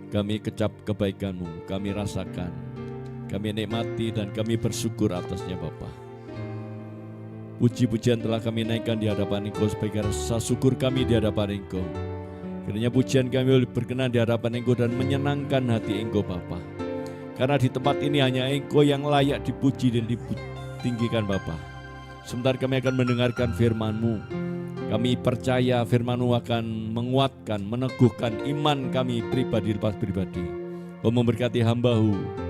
Kami kecap kebaikan-Mu, kami rasakan, kami nikmati dan kami bersyukur atasnya Bapa. Puji-pujian telah kami naikkan di hadapan Engkau sebagai rasa syukur kami di hadapan Engkau. Kiranya pujian kami boleh berkenan di hadapan Engkau dan menyenangkan hati Engkau Bapa. Karena di tempat ini hanya Engkau yang layak dipuji dan ditinggikan Bapa. Sebentar kami akan mendengarkan firman-Mu. Kami percaya firman-Mu akan menguatkan, meneguhkan iman kami pribadi lepas pribadi. Kau memberkati hamba-Mu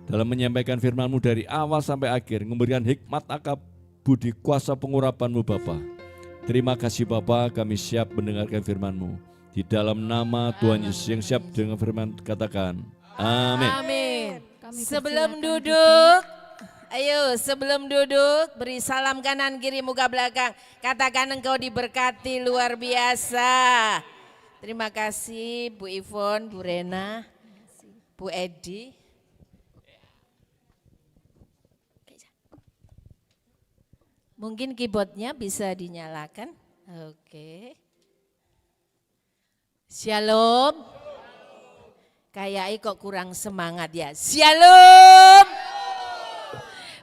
dalam menyampaikan firman-Mu dari awal sampai akhir, memberikan hikmat akal budi kuasa pengurapan-Mu Bapa. Terima kasih Bapa, kami siap mendengarkan firman-Mu. Di dalam nama Tuhan Yesus yang siap dengan firman katakan, amin. Amin. Sebelum duduk, ayo sebelum duduk beri salam kanan kiri muka belakang. Katakan engkau diberkati luar biasa. Terima kasih Bu Ivon, Bu Rena, Bu Edi. Mungkin keyboardnya bisa dinyalakan. Oke. Shalom. Kayaknya kok kurang semangat ya. Shalom.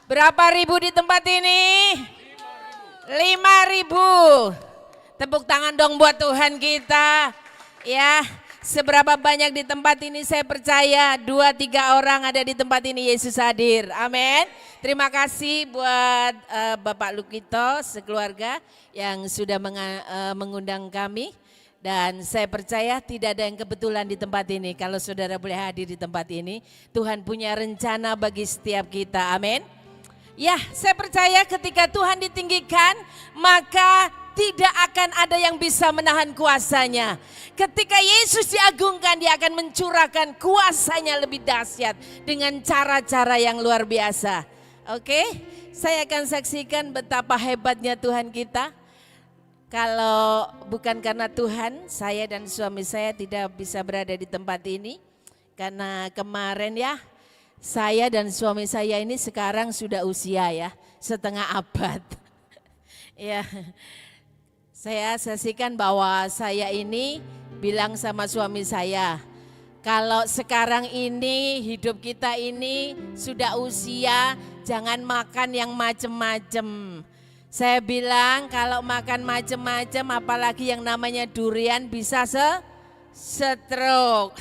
Berapa ribu di tempat ini? 5.000. Tepuk tangan dong buat Tuhan kita. Ya, seberapa banyak di tempat ini saya percaya 2-3 orang ada di tempat ini Yesus hadir. Amin. Terima kasih buat Bapak Lukito sekeluarga yang sudah mengundang kami. Dan saya percaya tidak ada yang kebetulan di tempat ini. Kalau saudara boleh hadir di tempat ini, Tuhan punya rencana bagi setiap kita. Amin. Ya, saya percaya ketika Tuhan ditinggikan, maka tidak akan ada yang bisa menahan kuasanya. Ketika Yesus diagungkan, dia akan mencurahkan kuasanya lebih dahsyat dengan cara-cara yang luar biasa. Oke, saya akan saksikan betapa hebatnya Tuhan kita. Kalau bukan karena Tuhan, saya dan suami saya tidak bisa berada di tempat ini. Karena kemarin ya, saya dan suami saya ini sekarang sudah usia ya, setengah abad. Ya, saya saksikan bahwa saya ini bilang sama suami saya, kalau sekarang ini hidup kita ini sudah usia, jangan makan yang macem-macem. Saya bilang kalau makan macem-macem apalagi yang namanya durian bisa stroke.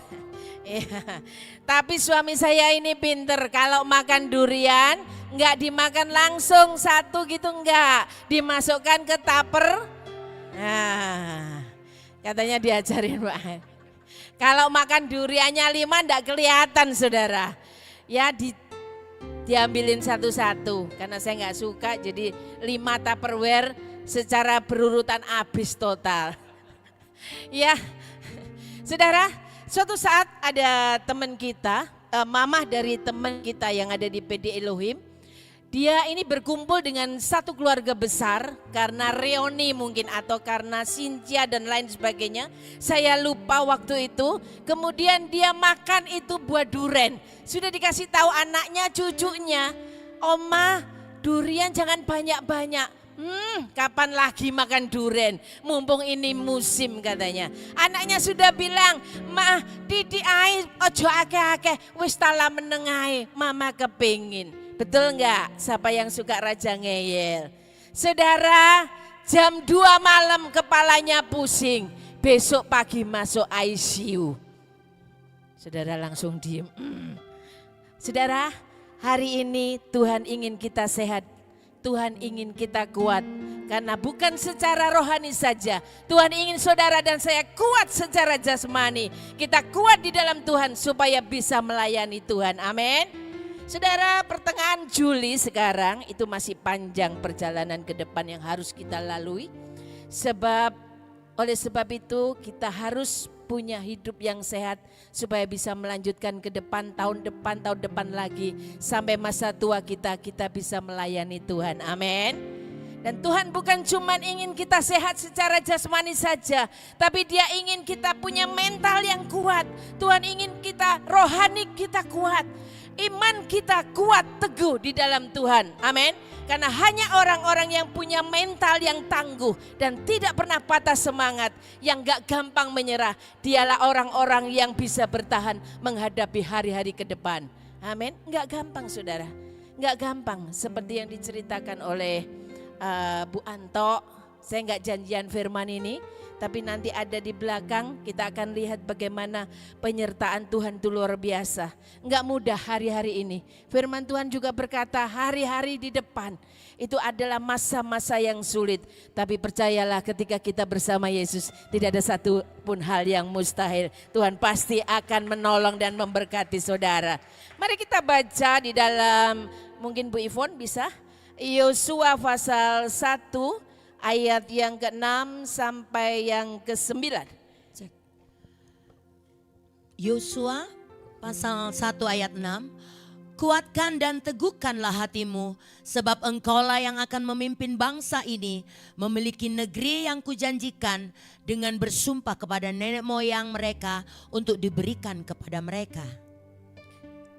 Ya. Tapi suami saya ini pinter, kalau makan durian enggak dimakan langsung satu gitu enggak, dimasukkan ke tupper. Nah, katanya diajarin Pak. Kalau makan duriannya 5 enggak kelihatan saudara. Ya diambilin satu-satu karena saya enggak suka, jadi 5 Tupperware secara berurutan habis total. Ya, saudara, suatu saat ada teman kita, mamah dari teman kita yang ada di PD Elohim. Dia ini berkumpul dengan satu keluarga besar karena reuni mungkin atau karena Cynthia dan lain sebagainya. Saya lupa waktu itu. Kemudian dia makan itu buah duren. Sudah dikasih tahu anaknya, cucunya, Oma durian jangan banyak-banyak. Kapan lagi makan durian? Mumpung ini musim katanya. Anaknya sudah bilang, "Ma, Didi ai ojo akeh-akeh, wis tala menengahe, Mama kepingin." Betul enggak? Siapa yang suka raja ngeyel? Saudara, jam 2 malam kepalanya pusing. Besok pagi masuk ICU. Saudara langsung diem. Saudara, hari ini Tuhan ingin kita sehat. Tuhan ingin kita kuat. Karena bukan secara rohani saja. Tuhan ingin saudara dan saya kuat secara jasmani. Kita kuat di dalam Tuhan supaya bisa melayani Tuhan. Amin. Saudara, pertengahan Juli sekarang itu masih panjang perjalanan ke depan yang harus kita lalui. Oleh sebab itu kita harus punya hidup yang sehat supaya bisa melanjutkan ke depan, tahun depan lagi. Sampai masa tua kita bisa melayani Tuhan. Amin. Dan Tuhan bukan cuma ingin kita sehat secara jasmani saja, tapi Dia ingin kita punya mental yang kuat. Tuhan ingin kita rohani kita kuat. Iman kita kuat teguh di dalam Tuhan. Amin. Karena hanya orang-orang yang punya mental yang tangguh dan tidak pernah patah semangat, yang gak gampang menyerah, dialah orang-orang yang bisa bertahan menghadapi hari-hari ke depan. Amin. Gak gampang saudara. Gak gampang seperti yang diceritakan oleh Bu Anto. Saya nggak janjian firman ini, tapi nanti ada di belakang kita akan lihat bagaimana penyertaan Tuhan itu luar biasa. Nggak mudah hari-hari ini. Firman Tuhan juga berkata hari-hari di depan itu adalah masa-masa yang sulit. Tapi percayalah ketika kita bersama Yesus tidak ada satu pun hal yang mustahil. Tuhan pasti akan menolong dan memberkati saudara. Mari kita baca di dalam, mungkin Bu Ivon bisa? Yosua pasal 1 ayat yang ke-6 sampai yang ke-9. Yosua pasal 1 ayat 6. Kuatkan dan teguhkanlah hatimu, sebab engkaulah yang akan memimpin bangsa ini memiliki negeri yang kujanjikan dengan bersumpah kepada nenek moyang mereka untuk diberikan kepada mereka.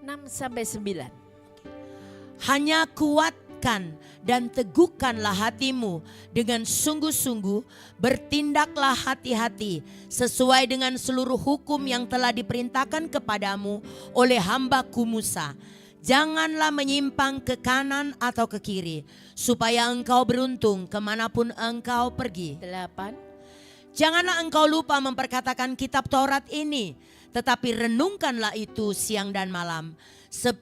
6 sampai 9. Hanya kuatkan dan teguhkanlah hatimu dengan sungguh-sungguh, bertindaklah hati-hati sesuai dengan seluruh hukum yang telah diperintahkan kepadamu oleh hambaku Musa. Janganlah menyimpang ke kanan atau ke kiri, supaya engkau beruntung kemanapun engkau pergi. 8. Janganlah engkau lupa memperkatakan kitab Taurat ini, tetapi renungkanlah itu siang dan malam,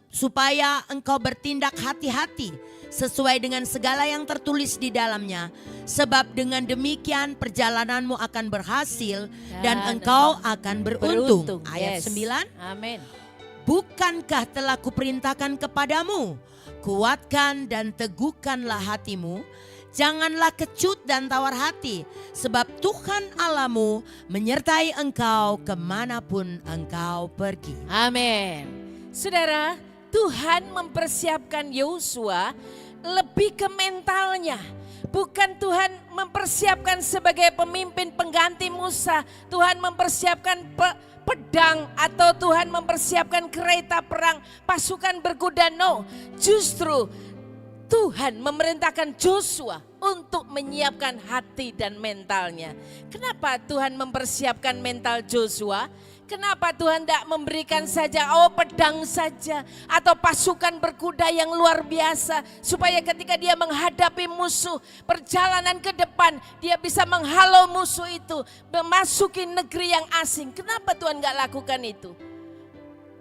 supaya engkau bertindak hati-hati sesuai dengan segala yang tertulis di dalamnya. Sebab dengan demikian perjalananmu akan berhasil dan engkau akan beruntung. Ayat 9. Amin. Bukankah telah kuperintahkan kepadamu, kuatkan dan teguhkanlah hatimu, janganlah kecut dan tawar hati, sebab Tuhan Allahmu menyertai engkau kemanapun engkau pergi. Amin. Saudara, Tuhan mempersiapkan Yosua lebih ke mentalnya. Bukan Tuhan mempersiapkan sebagai pemimpin pengganti Musa. Tuhan mempersiapkan pedang atau Tuhan mempersiapkan kereta perang, pasukan berkuda. No, justru Tuhan memerintahkan Joshua untuk menyiapkan hati dan mentalnya. Kenapa Tuhan mempersiapkan mental Joshua? Kenapa Tuhan tidak memberikan saja pedang saja atau pasukan berkuda yang luar biasa, supaya ketika dia menghadapi musuh perjalanan ke depan dia bisa menghalau musuh itu memasuki negeri yang asing. Kenapa Tuhan nggak lakukan itu?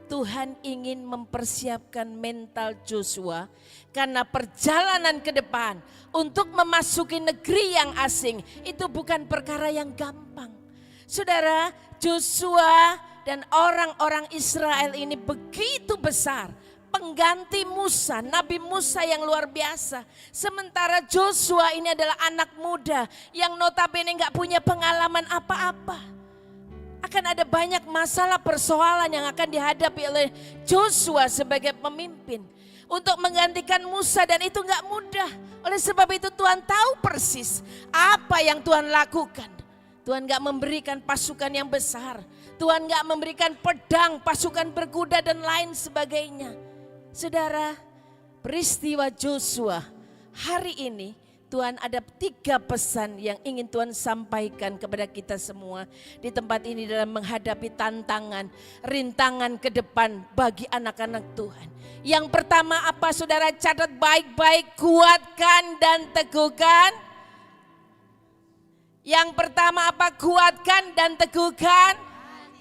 Tuhan ingin mempersiapkan mental Joshua karena perjalanan ke depan untuk memasuki negeri yang asing itu bukan perkara yang gampang. Saudara, Joshua dan orang-orang Israel ini begitu besar, pengganti Musa, Nabi Musa yang luar biasa. Sementara Joshua ini adalah anak muda yang notabene gak punya pengalaman apa-apa. Akan ada banyak masalah persoalan yang akan dihadapi oleh Joshua sebagai pemimpin untuk menggantikan Musa, dan itu gak mudah. Oleh sebab itu Tuhan tahu persis apa yang Tuhan lakukan. Tuhan gak memberikan pasukan yang besar. Tuhan gak memberikan pedang, pasukan berkuda dan lain sebagainya. Saudara, peristiwa Joshua hari ini Tuhan ada 3 pesan yang ingin Tuhan sampaikan kepada kita semua di tempat ini dalam menghadapi tantangan, rintangan ke depan bagi anak-anak Tuhan. Yang pertama apa saudara, catat baik-baik, kuatkan dan teguhkan. Yang pertama apa? Kuatkan dan teguhkan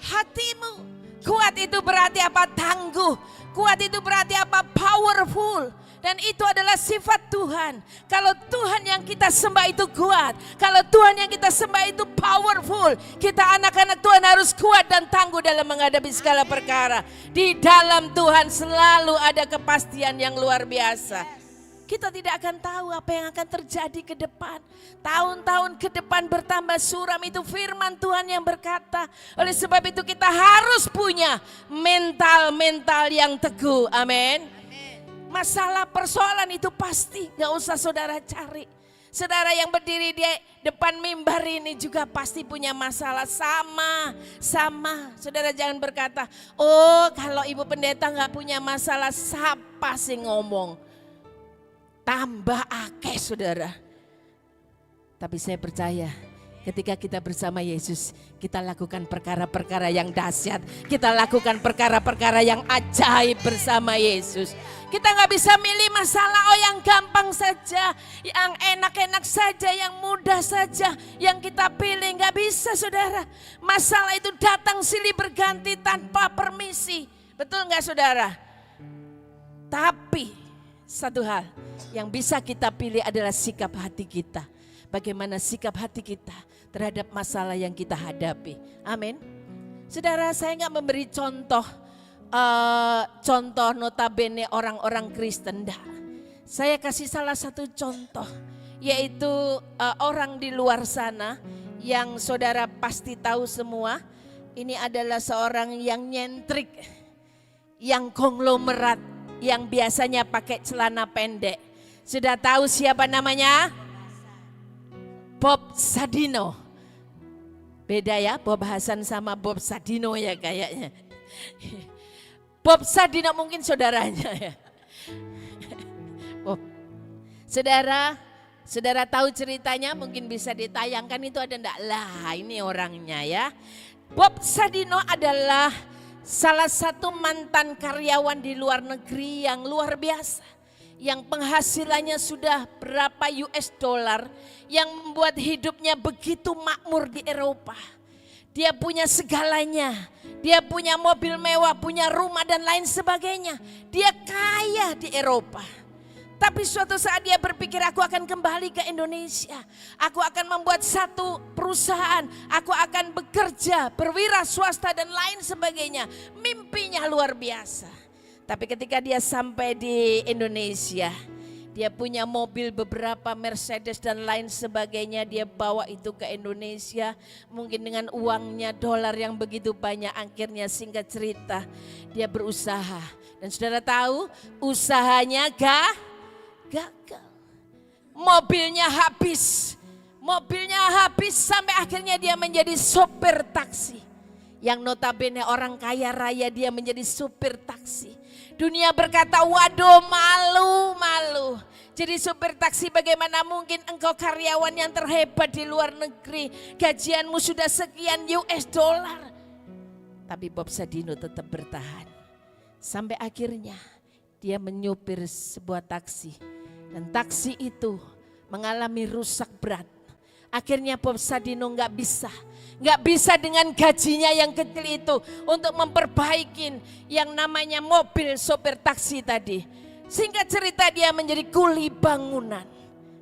hatimu. Kuat itu berarti apa? Tangguh. Kuat itu berarti apa? Powerful. Dan itu adalah sifat Tuhan. Kalau Tuhan yang kita sembah itu kuat, kalau Tuhan yang kita sembah itu powerful, kita anak-anak Tuhan harus kuat dan tangguh dalam menghadapi segala perkara. Di dalam Tuhan selalu ada kepastian yang luar biasa. Kita tidak akan tahu apa yang akan terjadi ke depan. Tahun-tahun ke depan bertambah suram, itu firman Tuhan yang berkata. Oleh sebab itu kita harus punya mental yang teguh. Amin. Masalah persoalan itu pasti gak usah saudara cari. Saudara yang berdiri di depan mimbar ini juga pasti punya masalah sama. Saudara jangan berkata, oh kalau ibu pendeta nggak punya masalah, siapa sih ngomong? Tambah akeh saudara. Tapi saya percaya ketika kita bersama Yesus, kita lakukan perkara-perkara yang dahsyat. Kita lakukan perkara-perkara yang ajaib bersama Yesus. Kita nggak bisa milih masalah, oh yang gampang saja, yang enak-enak saja, yang mudah saja, yang kita pilih. Nggak bisa saudara. Masalah itu datang silih berganti tanpa permisi. Betul nggak saudara? Tapi satu hal yang bisa kita pilih adalah sikap hati kita. Bagaimana sikap hati kita terhadap masalah yang kita hadapi. Amin. Saudara, saya nggak memberi contoh notabene orang-orang Kristen. Enggak. Saya kasih salah satu contoh, yaitu orang di luar sana yang saudara pasti tahu semua. Ini adalah seorang yang nyentrik, yang konglomerat, yang biasanya pakai celana pendek. Sudah tahu siapa namanya? Bob Sadino. Beda ya, Bob Hasan sama Bob Sadino ya kayaknya. Bob Sadino mungkin saudaranya ya. Bob. Saudara tahu ceritanya, mungkin bisa ditayangkan, itu ada enggak? Lah ini orangnya ya. Bob Sadino adalah salah satu mantan karyawan di luar negeri yang luar biasa. Yang penghasilannya sudah berapa US dollar, yang membuat hidupnya begitu makmur di Eropa. Dia punya segalanya, dia punya mobil mewah, punya rumah dan lain sebagainya. Dia kaya di Eropa. Tapi suatu saat dia berpikir, aku akan kembali ke Indonesia. Aku akan membuat satu perusahaan, aku akan bekerja, berwira swasta dan lain sebagainya. Mimpinya luar biasa. Tapi ketika dia sampai di Indonesia, dia punya mobil beberapa Mercedes dan lain sebagainya. Dia bawa itu ke Indonesia, mungkin dengan uangnya dolar yang begitu banyak. Akhirnya singkat cerita, dia berusaha. Dan saudara tahu usahanya gagal. Mobilnya habis sampai akhirnya dia menjadi sopir taksi. Yang notabene orang kaya raya, dia menjadi supir taksi. Dunia berkata, waduh malu. Jadi supir taksi, bagaimana mungkin engkau karyawan yang terhebat di luar negeri. Gajianmu sudah sekian US dollar. Tapi Bob Sadino tetap bertahan. Sampai akhirnya dia menyupir sebuah taksi. Dan taksi itu mengalami rusak berat. Akhirnya Bob Sadino nggak bisa dengan gajinya yang kecil itu untuk memperbaiki yang namanya mobil sopir taksi tadi. Singkat cerita dia menjadi kuli bangunan.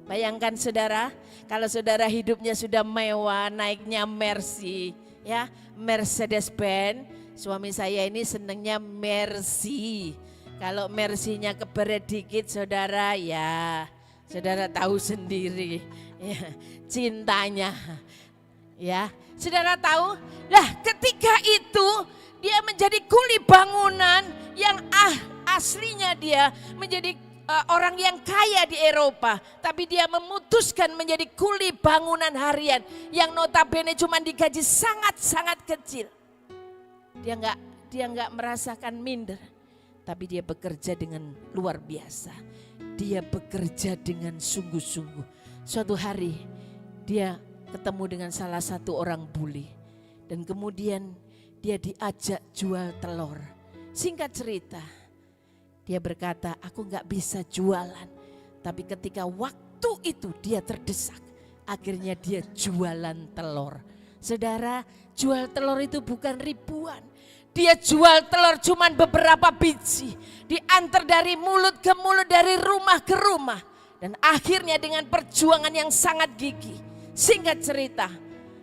Bayangkan saudara, kalau saudara hidupnya sudah mewah, naiknya Mercy, ya Mercedes Benz. Suami saya ini senangnya Mercy. Kalau Mercy-nya keberet dikit saudara, ya saudara tahu sendiri. Ya, cintanya, ya saudara tahu. Lah ketika itu dia menjadi kuli bangunan yang aslinya dia menjadi orang yang kaya di Eropa, tapi dia memutuskan menjadi kuli bangunan harian yang notabene cuma digaji sangat-sangat kecil. Dia nggak merasakan minder, tapi dia bekerja dengan luar biasa. Dia bekerja dengan sungguh-sungguh. Suatu hari dia ketemu dengan salah satu orang bule dan kemudian dia diajak jual telur. Singkat cerita, dia berkata, aku nggak bisa jualan. Tapi ketika waktu itu dia terdesak, akhirnya dia jualan telur. Saudara, jual telur itu bukan ribuan. Dia jual telur cuman beberapa biji, diantar dari mulut ke mulut, dari rumah ke rumah. Dan akhirnya dengan perjuangan yang sangat gigih, singkat cerita,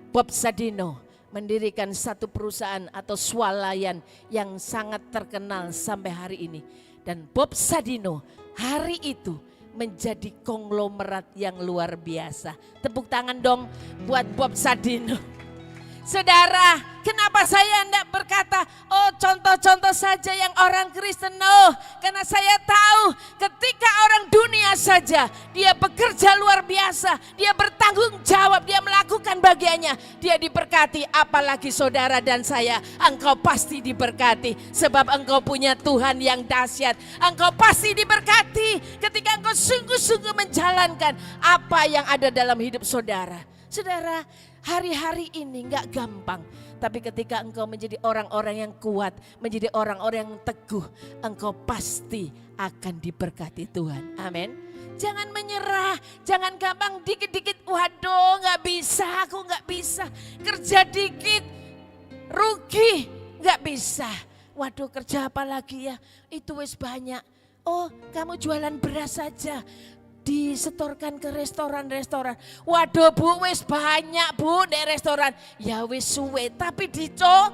Bob Sadino mendirikan satu perusahaan atau swalayan yang sangat terkenal sampai hari ini. Dan Bob Sadino hari itu menjadi konglomerat yang luar biasa. Tepuk tangan dong buat Bob Sadino. Saudara, kenapa saya tidak berkata, oh contoh-contoh saja yang orang Kristen? No, karena saya tahu ketika orang dunia saja, dia bekerja luar biasa, dia bertanggung jawab, dia melakukan bagiannya, dia diberkati. Apalagi saudara dan saya, engkau pasti diberkati. Sebab engkau punya Tuhan yang dahsyat. Engkau pasti diberkati ketika engkau sungguh-sungguh menjalankan apa yang ada dalam hidup saudara. Saudara, hari-hari ini gak gampang. Tapi ketika engkau menjadi orang-orang yang kuat, menjadi orang-orang yang teguh, engkau pasti akan diberkati Tuhan. Amin. Jangan menyerah, jangan gampang dikit-dikit, waduh gak bisa, aku gak bisa. Kerja dikit, rugi, gak bisa. Waduh kerja apa lagi ya, itu wis banyak. Oh kamu jualan beras saja, disetorkan ke restoran-restoran. Waduh bu, wis banyak bu di restoran. Ya wis suwe, tapi dicoba.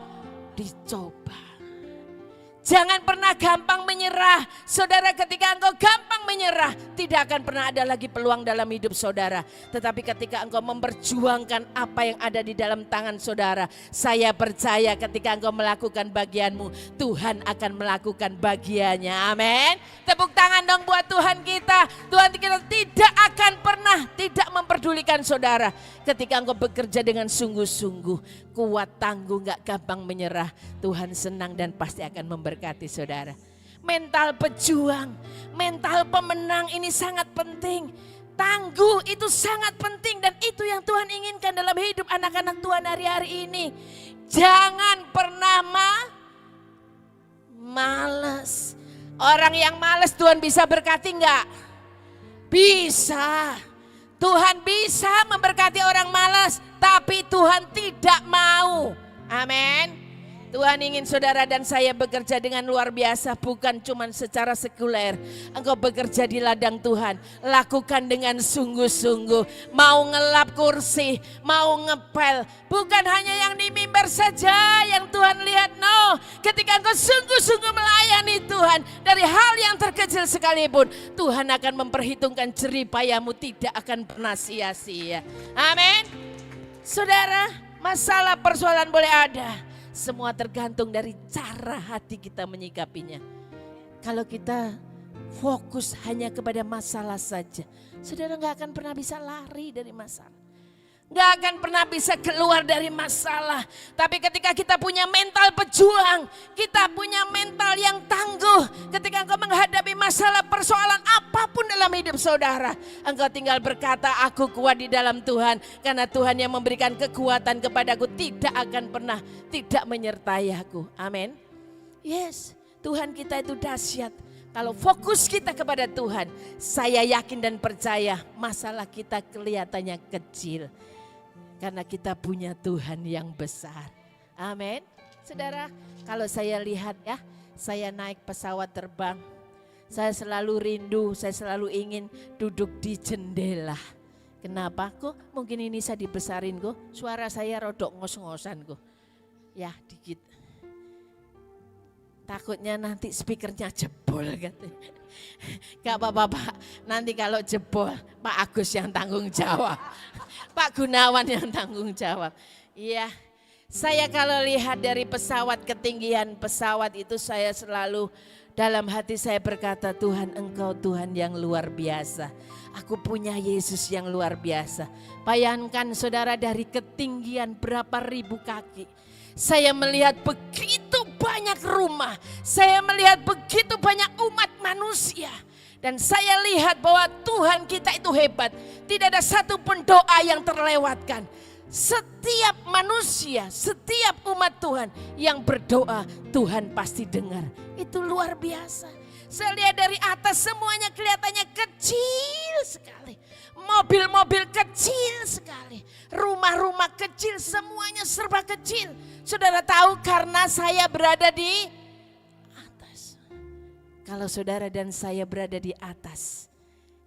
Jangan pernah gampang menyerah. Saudara, ketika engkau gampang menyerah, tidak akan pernah ada lagi peluang dalam hidup saudara. Tetapi ketika engkau memperjuangkan apa yang ada di dalam tangan saudara, saya percaya ketika engkau melakukan bagianmu, Tuhan akan melakukan bagiannya. Amin. Tepuk tangan dong buat Tuhan kita. Tuhan kita tidak akan pernah tidak memperdulikan saudara. Ketika engkau bekerja dengan sungguh-sungguh, kuat, tangguh, gak gampang menyerah, Tuhan senang dan pasti akan memberkati saudara. Mental pejuang, mental pemenang ini sangat penting. Tangguh itu sangat penting dan itu yang Tuhan inginkan dalam hidup anak-anak Tuhan hari-hari ini. Jangan pernah malas. Orang yang malas Tuhan bisa berkati enggak? Bisa. Tuhan bisa memberkati orang malas, tapi Tuhan tidak mau. Amin. Tuhan ingin saudara dan saya bekerja dengan luar biasa, bukan cuma secara sekuler. Engkau bekerja di ladang Tuhan, lakukan dengan sungguh-sungguh. Mau ngelap kursi, mau ngepel, bukan hanya yang di mimbar saja yang Tuhan lihat. No, ketika engkau sungguh-sungguh melayani Tuhan, dari hal yang terkecil sekalipun, Tuhan akan memperhitungkan jerih payahmu, tidak akan pernah sia-sia. Amin. Saudara, masalah persoalan boleh ada. Semua tergantung dari cara hati kita menyikapinya. Kalau kita fokus hanya kepada masalah saja, saudara gak akan pernah bisa lari dari masalah. Gak akan pernah bisa keluar dari masalah. Tapi ketika kita punya mental pejuang, kita punya mental yang tangguh. Ketika engkau menghadapi masalah persoalan apapun dalam hidup saudara, engkau tinggal berkata, aku kuat di dalam Tuhan. Karena Tuhan yang memberikan kekuatan kepadaku tidak akan pernah tidak menyertai aku. Amin. Yes, Tuhan kita itu dahsyat. Kalau fokus kita kepada Tuhan, saya yakin dan percaya masalah kita kelihatannya kecil. Karena kita punya Tuhan yang besar. Amin. Saudara, kalau saya lihat ya, saya naik pesawat terbang. Saya selalu rindu, saya selalu ingin duduk di jendela. Kenapa? Kok mungkin ini saya dibesarin kok. Suara saya rodok ngos-ngosan kok. Ya dikit. Takutnya nanti speakernya jebol katanya. Gak apa-apa Pak, nanti kalau jebol Pak Agus yang tanggung jawab. Pak Gunawan yang tanggung jawab. Iya, saya kalau lihat dari pesawat, ketinggian pesawat itu saya selalu dalam hati saya berkata, Tuhan Engkau Tuhan yang luar biasa. Aku punya Yesus yang luar biasa. Bayangkan saudara, dari ketinggian berapa ribu kaki. Saya melihat begitu banyak rumah. Saya melihat begitu banyak umat manusia. Dan saya lihat bahwa Tuhan kita itu hebat. Tidak ada satu pun doa yang terlewatkan. Setiap manusia, setiap umat Tuhan yang berdoa, Tuhan pasti dengar. Itu luar biasa. Saya lihat dari atas semuanya kelihatannya kecil sekali. Mobil-mobil kecil sekali. Rumah-rumah kecil, semuanya serba kecil. Saudara tahu karena saya berada di atas. Kalau saudara dan saya berada di atas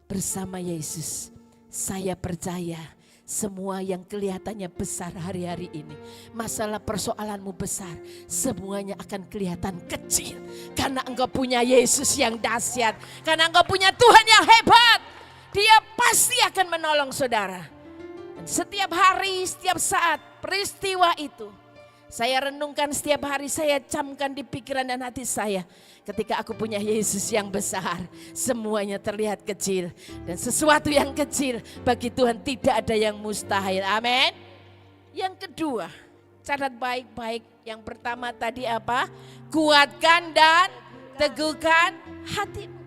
bersama Yesus, saya percaya semua yang kelihatannya besar hari-hari ini, masalah persoalanmu besar, semuanya akan kelihatan kecil. Karena engkau punya Yesus yang dahsyat, karena engkau punya Tuhan yang hebat. Dia pasti akan menolong saudara. Dan setiap hari, setiap saat peristiwa itu saya renungkan setiap hari, saya camkan di pikiran dan hati saya. Ketika aku punya Yesus yang besar, semuanya terlihat kecil. Dan sesuatu yang kecil bagi Tuhan tidak ada yang mustahil. Amin. Yang kedua, catat baik-baik. Yang pertama tadi apa? Kuatkan dan teguhkan hatimu.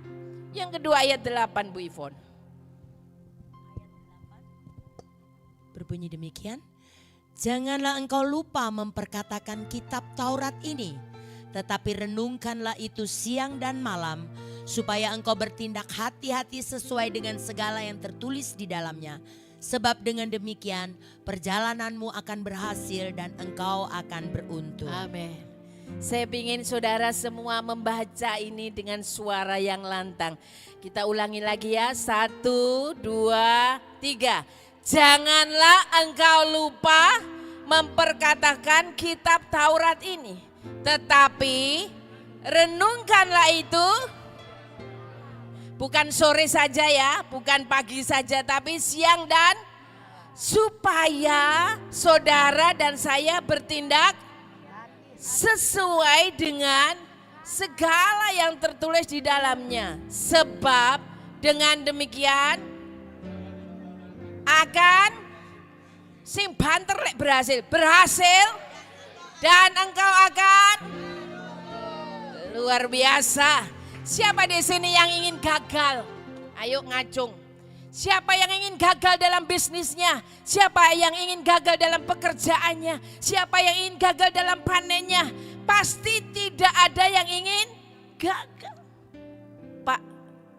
Yang kedua ayat 8 Bu Ivon. Berbunyi demikian. Janganlah engkau lupa memperkatakan kitab Taurat ini, tetapi renungkanlah itu siang dan malam, supaya engkau bertindak hati-hati sesuai dengan segala yang tertulis di dalamnya. Sebab dengan demikian perjalananmu akan berhasil dan engkau akan beruntung. Amin. Saya ingin saudara semua membaca ini dengan suara yang lantang. Kita ulangi lagi ya, 1, 2, 3. Janganlah engkau lupa memperkatakan kitab Taurat ini, tetapi renungkanlah itu bukan sore saja ya, bukan pagi saja, tapi siang dan supaya saudara dan saya bertindak sesuai dengan segala yang tertulis di dalamnya. Sebab dengan demikian akan sing banter lek berhasil dan engkau akan luar biasa. Siapa di sini yang ingin gagal? Ayo ngacung. Siapa yang ingin gagal dalam bisnisnya? Siapa yang ingin gagal dalam pekerjaannya? Siapa yang ingin gagal dalam panennya? Pasti tidak ada yang ingin gagal. Pak,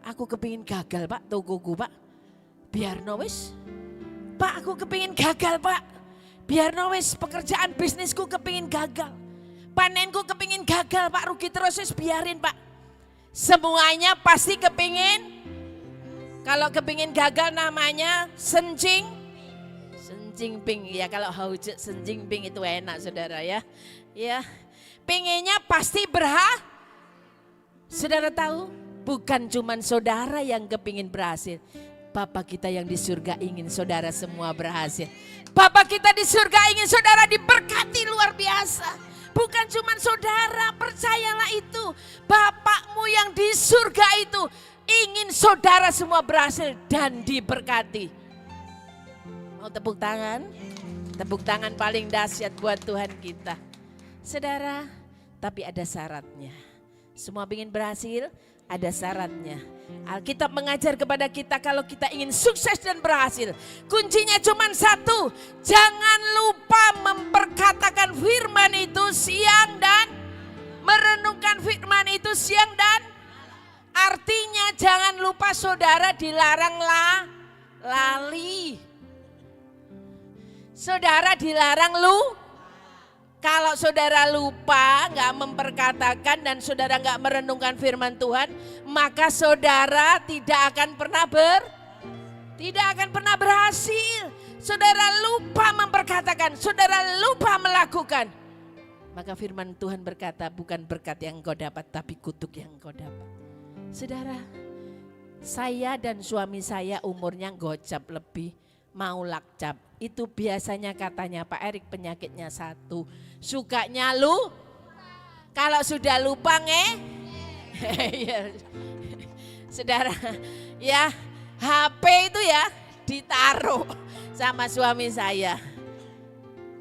aku kepingin gagal Pak, tokoku Pak. Biar wis. Pak, aku kepingin gagal Pak. Biar wis, pekerjaan bisnisku kepingin gagal. Panenku kepingin gagal Pak, rugi terus wis biarin Pak. Semuanya pasti kepingin. Kalau kepingin gagal namanya senjing ping ya, kalau haujut senjing ping itu enak saudara ya. Ya, pengennya pasti Saudara tahu, bukan cuman saudara yang kepingin berhasil. Bapa kita yang di surga ingin saudara semua berhasil. Bapa kita di surga ingin saudara diberkati luar biasa. Bukan cuma saudara, percayalah itu. Bapakmu yang di surga itu ingin saudara semua berhasil dan diberkati. Mau tepuk tangan? Tepuk tangan paling dahsyat buat Tuhan kita. Saudara, tapi ada syaratnya. Semua ingin berhasil, ada syaratnya. Alkitab mengajar kepada kita kalau kita ingin sukses dan berhasil, kuncinya cuma satu, jangan lupa memperkatakan firman itu siang dan merenungkan firman itu siang dan artinya jangan lupa saudara dilarang lali. Saudara dilarang Kalau saudara lupa, nggak memperkatakan dan saudara nggak merenungkan firman Tuhan, maka saudara tidak akan pernah berhasil. Saudara lupa memperkatakan, saudara lupa melakukan. Maka firman Tuhan berkata, bukan berkat yang engkau dapat, tapi kutuk yang engkau dapat. Saudara, saya dan suami saya umurnya gocap lebih, mau lakcap. Itu biasanya katanya Pak Erik penyakitnya satu, sukanya kalau sudah lupa Saudara, ya HP itu ya ditaruh sama suami saya.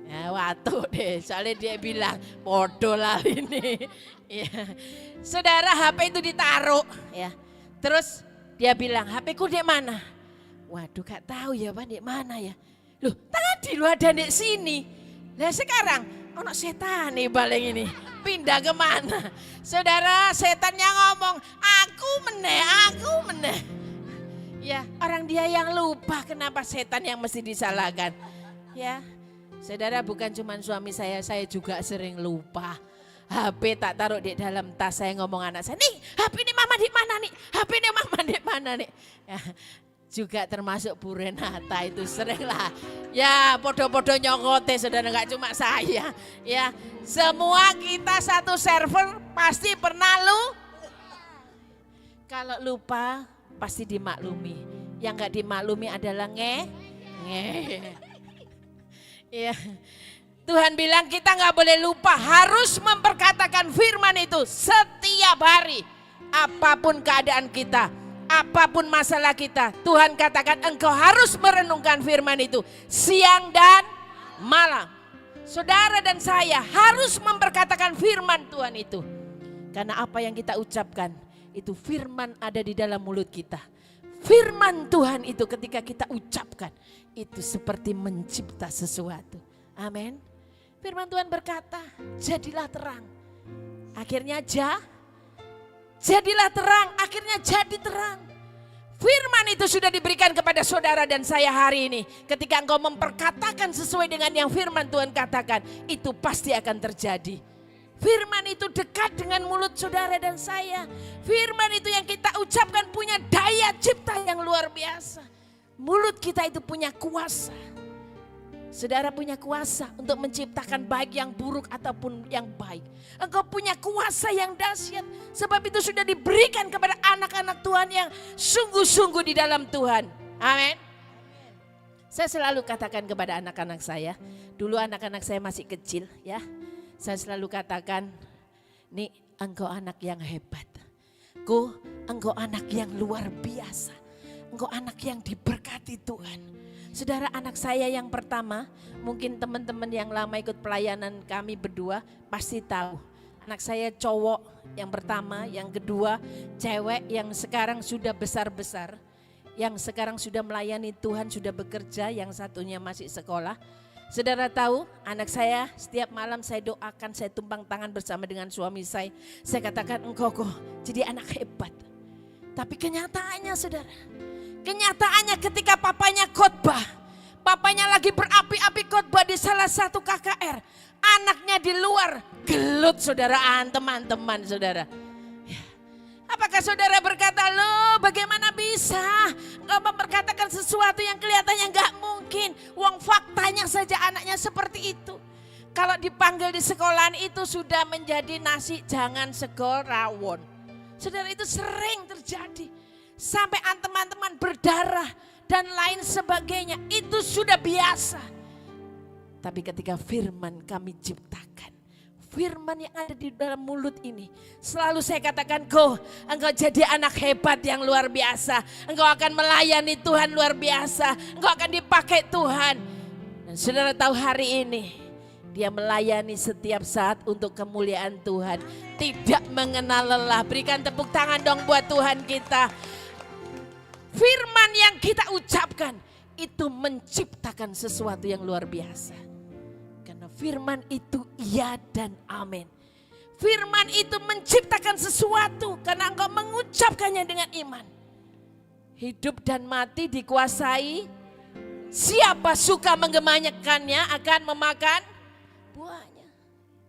Ya waktu deh, soalnya dia bilang bodoh lah ini. Ya. Saudara, HP itu ditaruh ya. Terus dia bilang, HP-ku di mana? Waduh, gak tahu ya Pak, di mana ya? Loh, tadi lu ada di sini. Nah sekarang, ono setan nih paling ini. Pindah kemana? Saudara, setannya ngomong, aku meneh. Ya, orang dia yang lupa, kenapa setan yang mesti disalahkan? Ya, saudara, bukan cuma suami saya juga sering lupa. HP tak taruh di dalam tas, saya ngomong anak saya, nih HP ini mama di mana nih? HP ini mama di mana nih? Ya, juga termasuk Bu Renata itu sering lah. Ya podo-podo nyokote saudara, gak cuma saya. Ya semua kita satu server pasti pernah Kalau lupa pasti dimaklumi. Yang gak dimaklumi adalah Ya, Tuhan bilang kita nggak boleh lupa harus memperkatakan firman itu setiap hari. Apapun keadaan kita, apapun masalah kita, Tuhan katakan engkau harus merenungkan firman itu siang dan malam. Saudara dan saya harus memperkatakan firman Tuhan itu. Karena apa yang kita ucapkan itu firman ada di dalam mulut kita. Firman Tuhan itu ketika kita ucapkan itu seperti mencipta sesuatu. Amin. Firman Tuhan berkata, jadilah terang. Akhirnya jadilah terang, akhirnya jadi terang. Firman itu sudah diberikan kepada saudara dan saya hari ini. Ketika engkau memperkatakan sesuai dengan yang firman Tuhan katakan, itu pasti akan terjadi. Firman itu dekat dengan mulut saudara dan saya. Firman itu yang kita ucapkan punya daya cipta yang luar biasa. Mulut kita itu punya kuasa. Saudara punya kuasa untuk menciptakan baik yang buruk ataupun yang baik. Engkau punya kuasa yang dahsyat. Sebab itu sudah diberikan kepada anak-anak Tuhan yang sungguh-sungguh di dalam Tuhan. Amin. Saya selalu katakan kepada anak-anak saya. Dulu anak-anak saya masih kecil ya. Saya selalu katakan, nih engkau anak yang hebat. Engkau anak yang luar biasa. Engkau anak yang diberkati Tuhan. Saudara, anak saya yang pertama, mungkin teman-teman yang lama ikut pelayanan kami berdua pasti tahu. Anak saya cowok yang pertama, yang kedua cewek yang sekarang sudah besar-besar. Yang sekarang sudah melayani Tuhan, sudah bekerja, yang satunya masih sekolah. Saudara tahu, anak saya setiap malam saya doakan, saya tumpang tangan bersama dengan suami saya. Saya katakan engkau jadi anak hebat. Tapi kenyataannya saudara, kenyataannya ketika papanya khotbah, papanya lagi berapi-api khotbah di salah satu KKR. Anaknya di luar gelut saudaraan, teman-teman saudara. Apakah saudara berkata, loh bagaimana bisa engkau memperkatakan sesuatu yang kelihatannya enggak mungkin. Wong faktanya saja anaknya seperti itu. Kalau dipanggil di sekolahan itu sudah menjadi nasi jangan sego rawon. Saudara, itu sering terjadi. Sampai teman-teman berdarah dan lain sebagainya. Itu sudah biasa. Tapi ketika firman kami ciptakan, firman yang ada di dalam mulut ini, selalu saya katakan, engkau jadi anak hebat yang luar biasa. Engkau akan melayani Tuhan luar biasa. Engkau akan dipakai Tuhan. Dan saudara tahu hari ini, dia melayani setiap saat untuk kemuliaan Tuhan. Tidak mengenal lelah. Berikan tepuk tangan dong buat Tuhan kita. Firman yang kita ucapkan itu menciptakan sesuatu yang luar biasa. Karena firman itu iya dan amin. Firman itu menciptakan sesuatu karena engkau mengucapkannya dengan iman. Hidup dan mati dikuasai. Siapa suka menggemanyakannya akan memakan buahnya.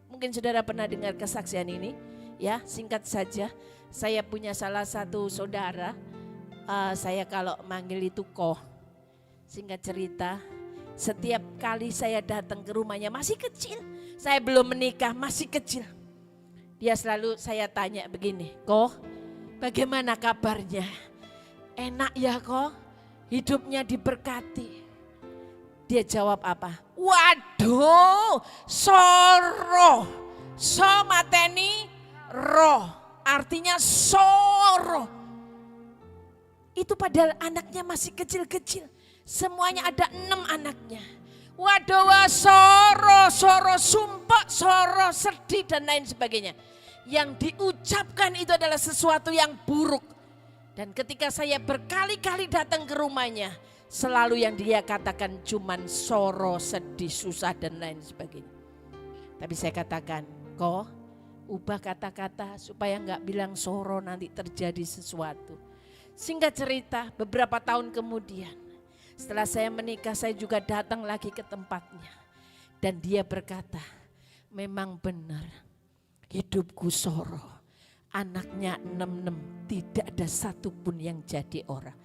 Mungkin saudara pernah dengar kesaksian ini. Ya, singkat saja. Saya punya salah satu saudara. Saya kalau manggil itu Singkat cerita, setiap kali saya datang ke rumahnya masih kecil. Saya belum menikah, masih kecil. Dia selalu saya tanya begini, bagaimana kabarnya? Enak ya hidupnya diberkati. Dia jawab apa? Waduh, soro. So mateni roh, artinya soro. Itu padahal anaknya masih kecil-kecil. Semuanya ada 6 anaknya. Waduh, soro sumpah, soro sedih dan lain sebagainya. Yang diucapkan itu adalah sesuatu yang buruk. Dan ketika saya berkali-kali datang ke rumahnya, selalu yang dia katakan cuman soro, sedih, susah dan lain sebagainya. Tapi saya katakan, ubah kata-kata supaya enggak bilang soro nanti terjadi sesuatu. Singkat cerita, beberapa tahun kemudian, setelah saya menikah, saya juga datang lagi ke tempatnya. Dan dia berkata, memang benar hidupku soro. Anaknya 6, tidak ada satupun yang jadi orang.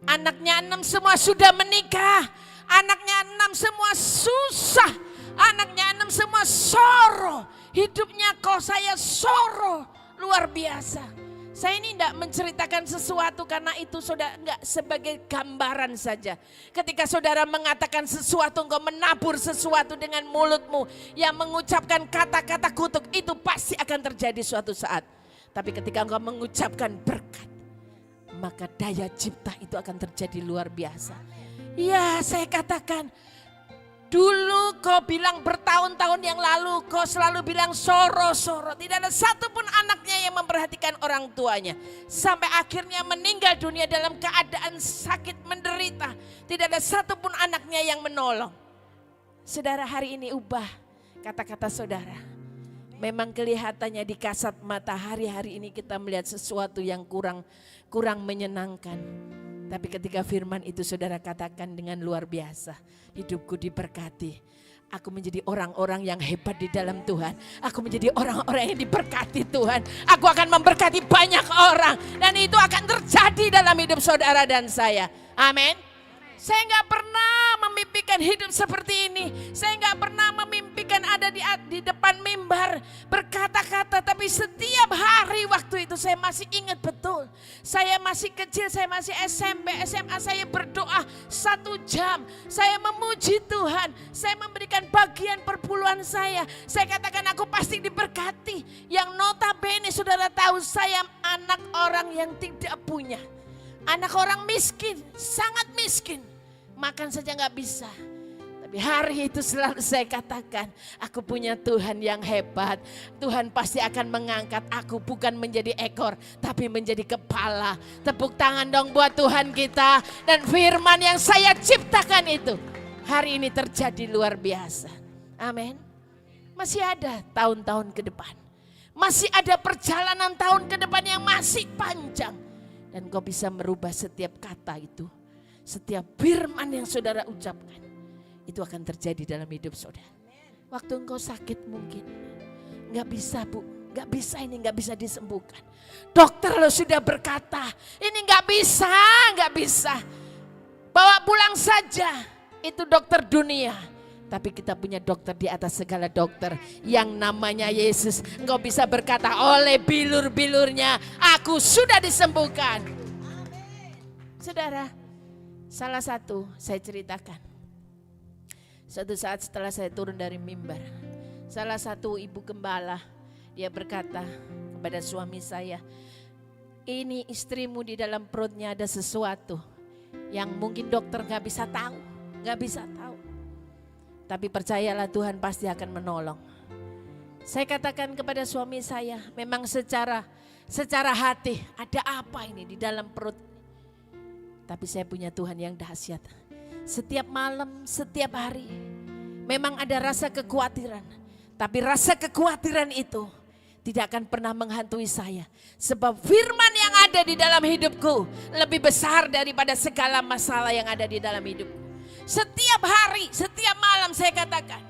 Anaknya 6 semua sudah menikah. Anaknya 6 semua susah. Anaknya 6 semua soro. Hidupnya saya soro. Luar biasa. Saya ini tidak menceritakan sesuatu karena itu saudara enggak sebagai gambaran saja. Ketika saudara mengatakan sesuatu, engkau menabur sesuatu dengan mulutmu yang mengucapkan kata-kata kutuk, itu pasti akan terjadi suatu saat. Tapi ketika engkau mengucapkan berkat, maka daya cipta itu akan terjadi luar biasa. Ya, saya katakan, dulu kau bilang bertahun-tahun yang lalu kau selalu bilang soro-soro. Tidak ada satupun anaknya yang memperhatikan orang tuanya. Sampai akhirnya meninggal dunia dalam keadaan sakit menderita. Tidak ada satupun anaknya yang menolong. Saudara, hari ini ubah kata-kata saudara. Memang kelihatannya di kasat mata hari-hari ini kita melihat sesuatu yang kurang menyenangkan. Tapi ketika firman itu saudara katakan dengan luar biasa. Hidupku diberkati. Aku menjadi orang-orang yang hebat di dalam Tuhan. Aku menjadi orang-orang yang diberkati Tuhan. Aku akan memberkati banyak orang. Dan itu akan terjadi dalam hidup saudara dan saya. Amin. Saya nggak pernah memimpikan hidup seperti ini. Saya nggak pernah memimpikan ada di depan mimbar berkata-kata. Tapi setiap hari waktu itu saya masih ingat betul. Saya masih kecil, saya masih SMP, SMA, saya berdoa 1 jam. Saya memuji Tuhan. Saya memberikan bagian perpuluhan saya. Saya katakan aku pasti diberkati. Yang notabene saudara tahu saya anak orang yang tidak punya. Anak orang miskin, sangat miskin. Makan saja gak bisa. Tapi hari itu selalu saya katakan, aku punya Tuhan yang hebat. Tuhan pasti akan mengangkat aku bukan menjadi ekor, tapi menjadi kepala. Tepuk tangan dong buat Tuhan kita. Dan firman yang saya ciptakan itu, hari ini terjadi luar biasa. Amin. Masih ada tahun-tahun ke depan. Masih ada perjalanan tahun ke depan yang masih panjang. Dan kau bisa merubah setiap kata itu. Setiap firman yang saudara ucapkan. Itu akan terjadi dalam hidup saudara. Waktu engkau sakit mungkin. Gak bisa bu. Gak bisa ini gak bisa disembuhkan. Dokter lo sudah berkata. Ini gak bisa. Bawa pulang saja. Itu dokter dunia. Tapi kita punya dokter di atas segala dokter. Yang namanya Yesus. Engkau bisa berkata oleh bilur-bilurnya. Aku sudah disembuhkan. Saudara. Salah satu saya ceritakan. Suatu saat setelah saya turun dari mimbar. Salah satu ibu gembala. Dia berkata kepada suami saya. Ini istrimu di dalam perutnya ada sesuatu. Yang mungkin dokter gak bisa tahu. Gak bisa tahu. Tapi percayalah Tuhan pasti akan menolong. Saya katakan kepada suami saya. Memang secara hati. Ada apa ini di dalam perut. Tapi saya punya Tuhan yang dahsyat. Setiap malam, setiap hari. Memang ada rasa kekhawatiran. Tapi rasa kekhawatiran itu tidak akan pernah menghantui saya. Sebab firman yang ada di dalam hidupku lebih besar daripada segala masalah yang ada di dalam hidupku. Setiap hari, setiap malam saya katakan.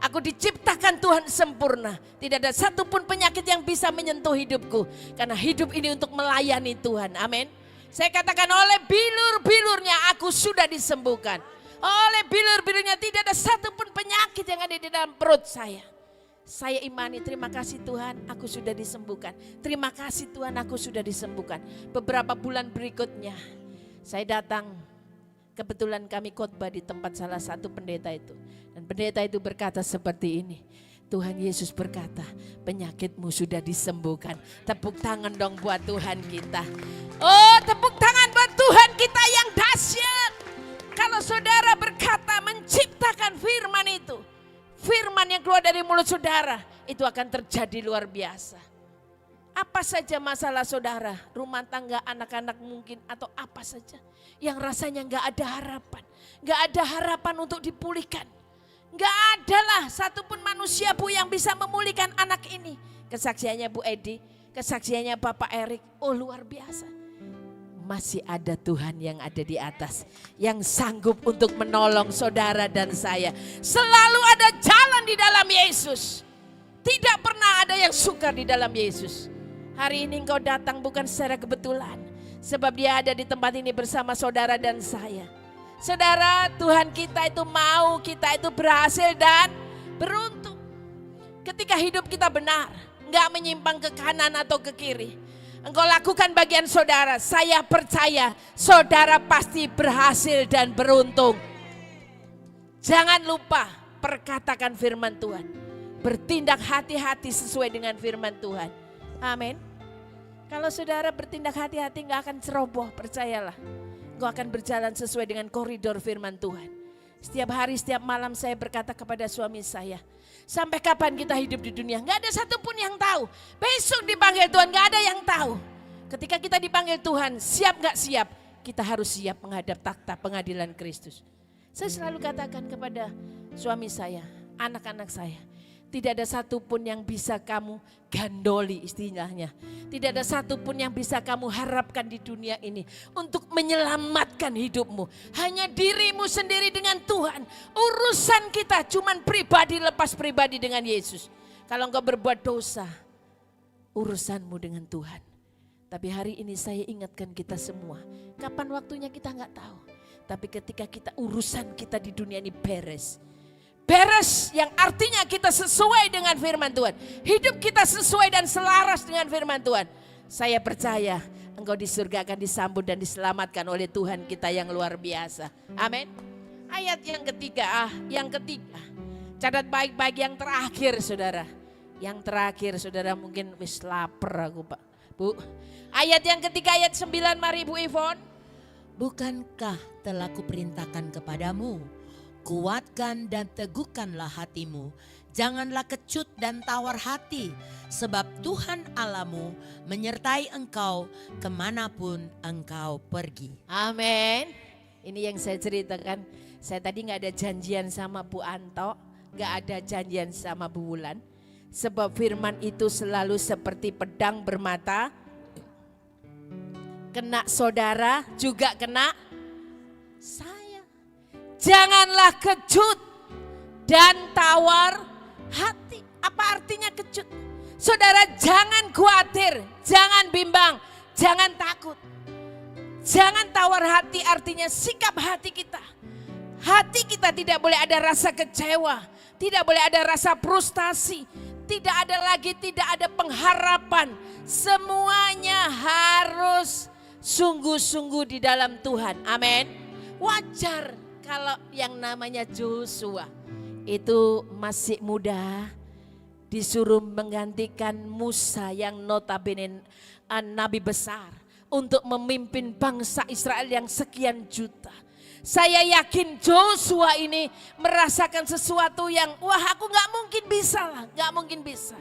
Aku diciptakan Tuhan sempurna. Tidak ada satupun penyakit yang bisa menyentuh hidupku. Karena hidup ini untuk melayani Tuhan. Amin. Saya katakan oleh bilur-bilurnya aku sudah disembuhkan. Oleh bilur-bilurnya tidak ada satupun penyakit yang ada di dalam perut saya. Saya imani, terima kasih Tuhan aku sudah disembuhkan. Terima kasih Tuhan aku sudah disembuhkan. Beberapa bulan berikutnya saya datang. Kebetulan kami khotbah di tempat salah satu pendeta itu. Dan pendeta itu berkata seperti ini. Tuhan Yesus berkata, penyakitmu sudah disembuhkan. Tepuk tangan dong buat Tuhan kita. Oh, tepuk tangan buat Tuhan kita yang dahsyat. Kalau saudara berkata menciptakan firman itu. Firman yang keluar dari mulut saudara. Itu akan terjadi luar biasa. Apa saja masalah saudara. Rumah tangga, anak-anak mungkin. Atau apa saja. Yang rasanya gak ada harapan. Gak ada harapan untuk dipulihkan. Gak adalah satupun manusia Bu yang bisa memulihkan anak ini. Kesaksiannya Bu Edi, kesaksiannya Bapak Erik. Oh luar biasa. Masih ada Tuhan yang ada di atas. Yang sanggup untuk menolong saudara dan saya. Selalu ada jalan di dalam Yesus. Tidak pernah ada yang sukar di dalam Yesus. Hari ini engkau datang bukan secara kebetulan. Sebab dia ada di tempat ini bersama saudara dan saya. Saudara, Tuhan kita itu mau kita itu berhasil dan beruntung. Ketika hidup kita benar, gak menyimpang ke kanan atau ke kiri. engkau lakukan bagian saudara, saya percaya saudara pasti berhasil dan beruntung. Jangan lupa perkatakan firman Tuhan. Bertindak hati-hati sesuai dengan firman Tuhan. Amin. Kalau saudara bertindak hati-hati gak akan ceroboh, percayalah. Engkau akan berjalan sesuai dengan koridor firman Tuhan. Setiap hari, setiap malam saya berkata kepada suami saya, sampai kapan kita hidup di dunia? Gak ada satupun yang tahu. Besok dipanggil Tuhan, gak ada yang tahu. Ketika kita dipanggil Tuhan, siap gak siap? Kita harus siap menghadap takhta pengadilan Kristus. Saya selalu katakan kepada suami saya, anak-anak saya, tidak ada satupun yang bisa kamu gandoli istilahnya. Tidak ada satupun yang bisa kamu harapkan di dunia ini untuk menyelamatkan hidupmu. Hanya dirimu sendiri dengan Tuhan. Urusan kita cuman pribadi lepas pribadi dengan Yesus. Kalau engkau berbuat dosa, urusanmu dengan Tuhan. Tapi hari ini saya ingatkan kita semua, kapan waktunya kita nggak tahu. Tapi ketika kita urusan kita di dunia ini beres. Beres yang artinya kita sesuai dengan firman Tuhan. Hidup kita sesuai dan selaras dengan firman Tuhan. Saya percaya engkau di surga akan disambut dan diselamatkan oleh Tuhan kita yang luar biasa. Amin. Ayat yang ketiga, catat baik-baik yang terakhir saudara. Yang terakhir saudara, mungkin wis lapar aku Pak. Bu. Ayat yang ketiga, ayat 9, mari Bu Ivon. Bukankah telah kuperintahkan kepadamu, kuatkan dan teguhkanlah hatimu, janganlah kecut dan tawar hati, sebab Tuhan Allahmu menyertai engkau kemanapun engkau pergi. Amin. Ini yang saya ceritakan, saya tadi gak ada janjian sama Bu Anto, gak ada janjian sama Bu Wulan. Sebab firman itu selalu seperti pedang bermata, kena saudara juga kena saya. Janganlah kecut dan tawar hati. Apa artinya kecut? Saudara jangan khawatir, jangan bimbang, jangan takut. Jangan tawar hati artinya sikap hati kita. Hati kita tidak boleh ada rasa kecewa, tidak boleh ada rasa frustasi, tidak ada pengharapan. Semuanya harus sungguh-sungguh di dalam Tuhan. Amin. Wajar kalau yang namanya Joshua itu masih muda, disuruh menggantikan Musa yang notabene nabi besar untuk memimpin bangsa Israel yang sekian juta. Saya yakin Joshua ini merasakan sesuatu yang wah aku gak mungkin bisa lah, gak mungkin bisa.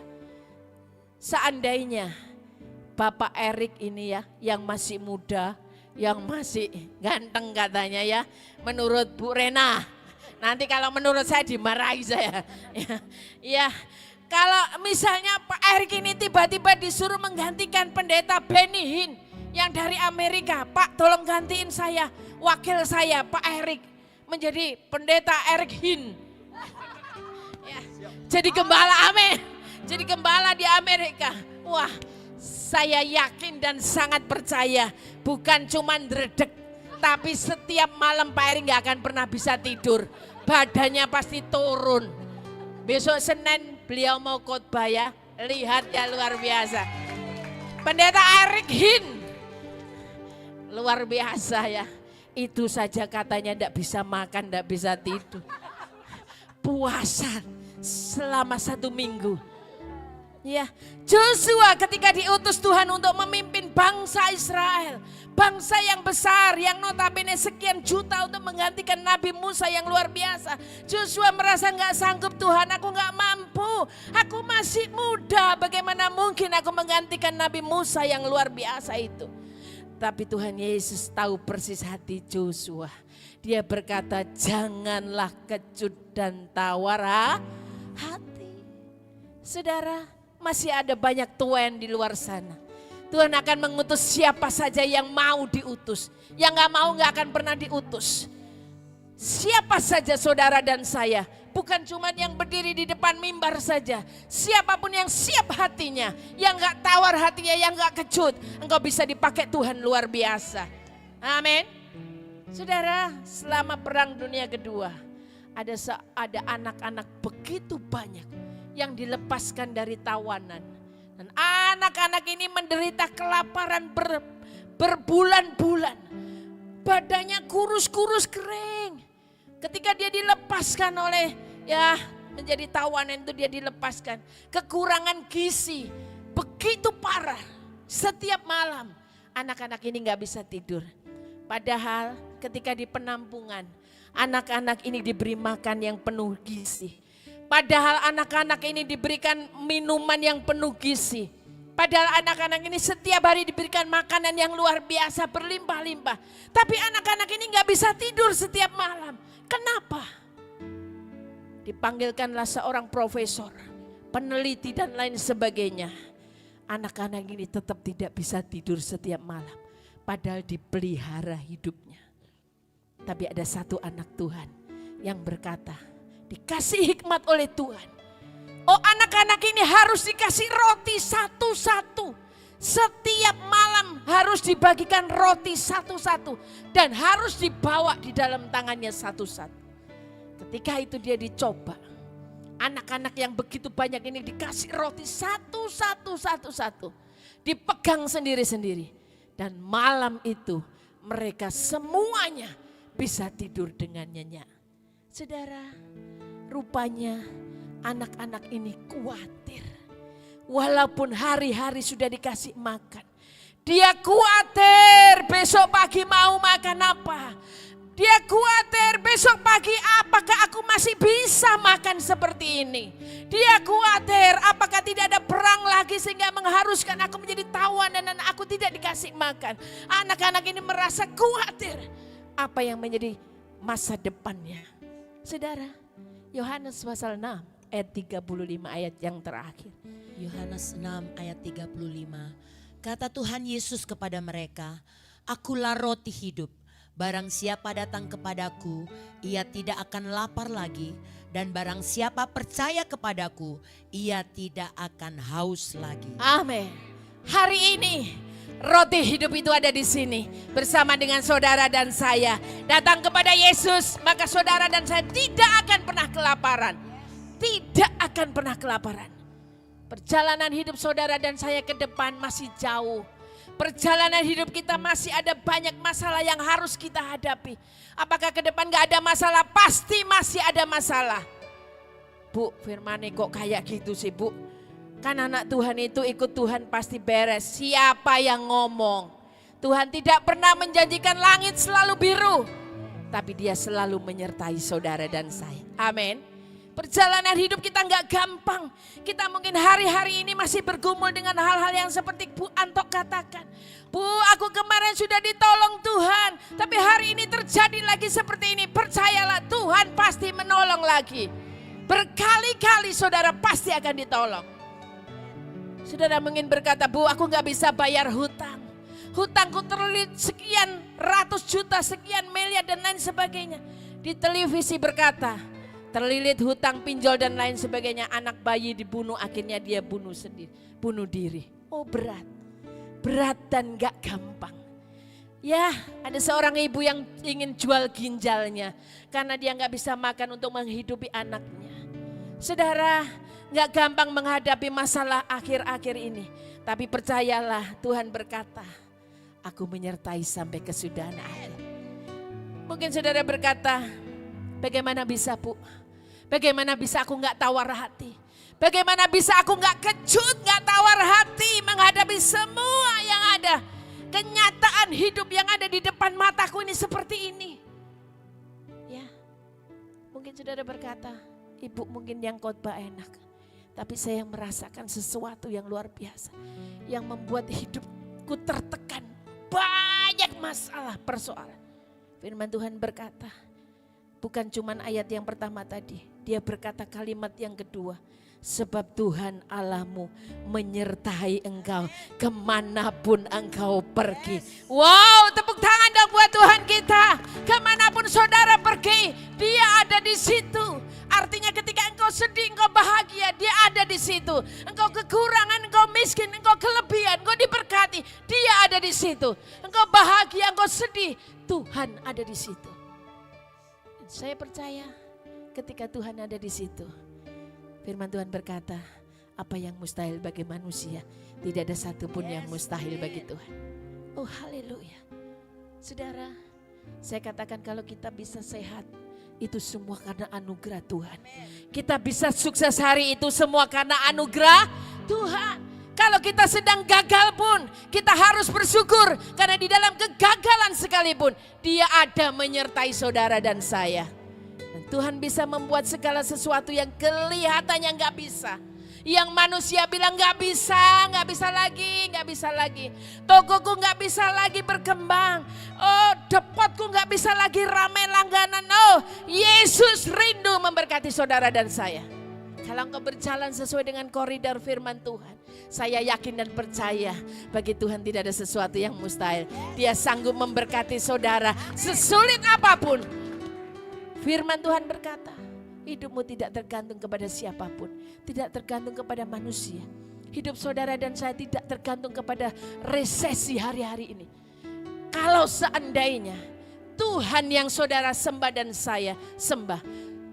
Seandainya Bapak Erik ini ya, yang masih muda, yang masih ganteng katanya ya, menurut Bu Rena. Nanti kalau menurut saya dimarahi saya. Ya, kalau misalnya Pak Erik ini tiba-tiba disuruh menggantikan pendeta Benny Hinn yang dari Amerika. Pak tolong gantiin saya, wakil saya Pak Erik menjadi pendeta Erik Hinn. Ya, jadi gembala, amin. Jadi gembala di Amerika. Wah, saya yakin dan sangat percaya bukan cuma dredeg, tapi setiap malam Pak Erik gak akan pernah bisa tidur. Badannya pasti turun. Besok Senin beliau mau khotbah ya, lihat ya luar biasa. Pendeta Erik Hinn, luar biasa ya. Itu saja katanya gak bisa makan, gak bisa tidur. Puasa selama 1 minggu. Ya, Joshua ketika diutus Tuhan untuk memimpin bangsa Israel, bangsa yang besar yang notabene sekian juta untuk menggantikan Nabi Musa yang luar biasa. Joshua merasa gak sanggup, Tuhan aku gak mampu, aku masih muda, bagaimana mungkin aku menggantikan Nabi Musa yang luar biasa itu. Tapi Tuhan Yesus tahu persis hati Joshua. Dia berkata janganlah kecut dan tawar hati. Saudara, masih ada banyak Tuhan di luar sana. Tuhan akan mengutus siapa saja yang mau diutus. Yang gak mau gak akan pernah diutus. Siapa saja saudara dan saya. Bukan cuma yang berdiri di depan mimbar saja. Siapapun yang siap hatinya. Yang gak tawar hatinya, yang gak kecut. Engkau bisa dipakai Tuhan luar biasa. Amin. Saudara, selama perang dunia kedua. Ada anak-anak begitu banyak yang dilepaskan dari tawanan. Dan anak-anak ini menderita kelaparan berbulan-bulan. Badannya kurus-kurus kering. Ketika dia dilepaskan oleh menjadi tawanan itu dia dilepaskan. Kekurangan gizi begitu parah. Setiap malam anak-anak ini gak bisa tidur. Padahal ketika di penampungan anak-anak ini diberi makan yang penuh gizi. Padahal anak-anak ini diberikan minuman yang penuh gizi. Padahal anak-anak ini setiap hari diberikan makanan yang luar biasa berlimpah-limpah. Tapi anak-anak ini gak bisa tidur setiap malam. Kenapa? Dipanggilkanlah seorang profesor, peneliti dan lain sebagainya. Anak-anak ini tetap tidak bisa tidur setiap malam. Padahal dipelihara hidupnya. Tapi ada satu anak Tuhan yang berkata, dikasih hikmat oleh Tuhan. Oh, anak-anak ini harus dikasih roti satu-satu. Setiap malam harus dibagikan roti satu-satu. Dan harus dibawa di dalam tangannya satu-satu. Ketika itu dia dicoba. Anak-anak yang begitu banyak ini dikasih roti satu-satu. Dipegang sendiri-sendiri. Dan malam itu mereka semuanya bisa tidur dengan nyenyak. Saudara, rupanya anak-anak ini khawatir. Walaupun hari-hari sudah dikasih makan. Dia khawatir besok pagi mau makan apa. Dia khawatir besok pagi apakah aku masih bisa makan seperti ini. Dia khawatir apakah tidak ada perang lagi sehingga mengharuskan aku menjadi tawanan dan aku tidak dikasih makan. Anak-anak ini merasa khawatir apa yang menjadi masa depannya. Saudara, Yohanes pasal 6 ayat 35 ayat yang terakhir. Yohanes 6 ayat 35. Kata Tuhan Yesus kepada mereka, Akulah roti hidup. Barang siapa datang kepadaku, ia tidak akan lapar lagi. Dan barang siapa percaya kepadaku, ia tidak akan haus lagi. Amin. Hari ini roti hidup itu ada di sini bersama dengan saudara dan saya. Datang kepada Yesus, maka saudara dan saya tidak akan pernah kelaparan. Tidak akan pernah kelaparan. Perjalanan hidup saudara dan saya ke depan masih jauh. Perjalanan hidup kita masih ada banyak masalah yang harus kita hadapi. Apakah ke depan gak ada masalah? Pasti masih ada masalah. Bu, firmannya kok kayak gitu sih Bu? Kan anak Tuhan itu ikut Tuhan pasti beres. Siapa yang ngomong? Tuhan tidak pernah menjanjikan langit selalu biru. Tapi dia selalu menyertai saudara dan saya. Amin. Perjalanan hidup kita gak gampang. Kita mungkin hari-hari ini masih bergumul dengan hal-hal yang seperti Bu Antok katakan. Bu, aku kemarin sudah ditolong Tuhan. Tapi hari ini terjadi lagi seperti ini. Percayalah Tuhan pasti menolong lagi. Berkali-kali saudara pasti akan ditolong. Saudara mungkin berkata, Bu aku gak bisa bayar hutang. Hutangku terlilit sekian ratus juta, sekian miliar dan lain sebagainya. Di televisi berkata, terlilit hutang pinjol dan lain sebagainya. Anak bayi dibunuh, akhirnya dia bunuh diri. Oh berat. Berat dan gak gampang. Ya, ada seorang ibu yang ingin jual ginjalnya karena dia gak bisa makan untuk menghidupi anaknya. Saudara, gak gampang menghadapi masalah akhir-akhir ini. Tapi percayalah, Tuhan berkata, aku menyertai sampai kesudahan akhir. Mungkin saudara berkata, bagaimana bisa Bu? Bagaimana bisa aku gak tawar hati? Bagaimana bisa aku gak kejut, gak tawar hati menghadapi semua yang ada. Kenyataan hidup yang ada di depan mataku ini seperti ini. Ya, mungkin saudara berkata, Ibu mungkin yang khotbah enak. Tapi saya merasakan sesuatu yang luar biasa. Yang membuat hidupku tertekan. Banyak masalah persoalan. Firman Tuhan berkata, bukan cuman ayat yang pertama tadi. Dia berkata kalimat yang kedua. Sebab Tuhan Allahmu menyertai engkau kemanapun engkau pergi. Wow, tepuk tangan dong buat Tuhan kita. Kemanapun saudara pergi, dia ada di situ. Artinya ketika engkau sedih, engkau bahagia, dia ada di situ. Engkau kekurangan, engkau miskin, engkau kelebihan, engkau diberkati, dia ada di situ. Engkau bahagia, engkau sedih, Tuhan ada di situ. Saya percaya ketika Tuhan ada di situ, firman Tuhan berkata, Apa yang mustahil bagi manusia, tidak ada satupun yang mustahil bagi Tuhan. Oh haleluya. Saudara, saya katakan kalau kita bisa sehat, itu semua karena anugerah Tuhan. Kita bisa sukses hari itu semua karena anugerah Tuhan. Kalau kita sedang gagal pun, kita harus bersyukur. Karena di dalam kegagalan sekalipun, Dia ada menyertai saudara dan saya. Dan Tuhan bisa membuat segala sesuatu yang kelihatannya gak bisa. Yang manusia bilang gak bisa lagi. Tokoku gak bisa lagi berkembang. Oh, depotku gak bisa lagi ramai langganan. Oh, Yesus rindu memberkati saudara dan saya. Kalau engkau berjalan sesuai dengan koridor firman Tuhan, saya yakin dan percaya bagi Tuhan tidak ada sesuatu yang mustahil. Dia sanggup memberkati saudara sesulit apapun. Firman Tuhan berkata, hidupmu tidak tergantung kepada siapapun, tidak tergantung kepada manusia. Hidup saudara dan saya tidak tergantung kepada resesi hari-hari ini. Kalau seandainya Tuhan yang saudara sembah dan saya sembah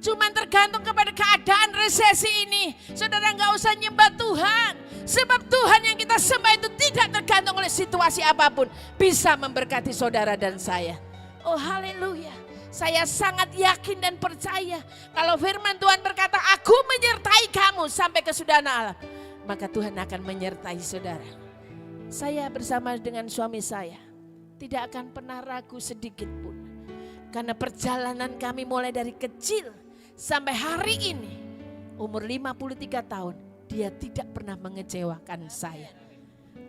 cuma tergantung kepada keadaan resesi ini, saudara gak usah nyembah Tuhan. Sebab Tuhan yang kita sembah itu tidak tergantung oleh situasi apapun, bisa memberkati saudara dan saya. Oh haleluya. Saya sangat yakin dan percaya kalau firman Tuhan berkata, aku menyertai kamu sampai kesudahan alam, maka Tuhan akan menyertai saudara. Saya bersama dengan suami saya tidak akan pernah ragu sedikit pun. Karena perjalanan kami mulai dari kecil sampai hari ini, umur 53 tahun, Dia tidak pernah mengecewakan saya.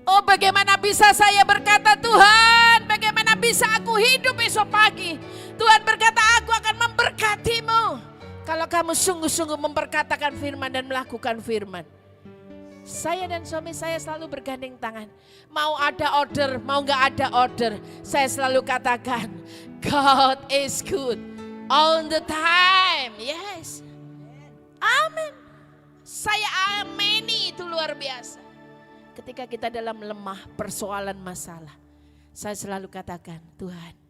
Oh bagaimana bisa saya berkata, Tuhan bagaimana bisa aku hidup esok pagi. Tuhan berkata, aku akan memberkatimu kalau kamu sungguh-sungguh memperkatakan firman dan melakukan firman. Saya dan suami saya selalu bergandeng tangan. Mau ada order, mau gak ada order, saya selalu katakan, God is good all the time. Yes. Amin. Saya ameni itu luar biasa. Ketika kita dalam lemah persoalan masalah, saya selalu katakan, Tuhan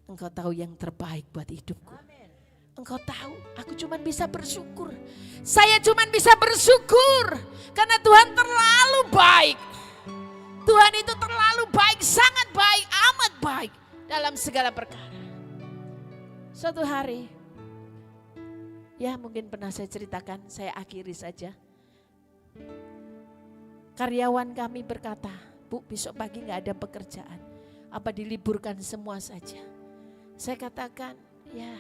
Engkau tahu yang terbaik buat hidupku. Engkau tahu, aku cuma bisa bersyukur. Saya cuma bisa bersyukur karena Tuhan terlalu baik. Tuhan itu terlalu baik, sangat baik, amat baik dalam segala perkara. Suatu hari, ya mungkin pernah saya ceritakan, saya akhiri saja. Karyawan kami berkata, Bu besok pagi gak ada pekerjaan, apa diliburkan semua saja. Saya katakan, ya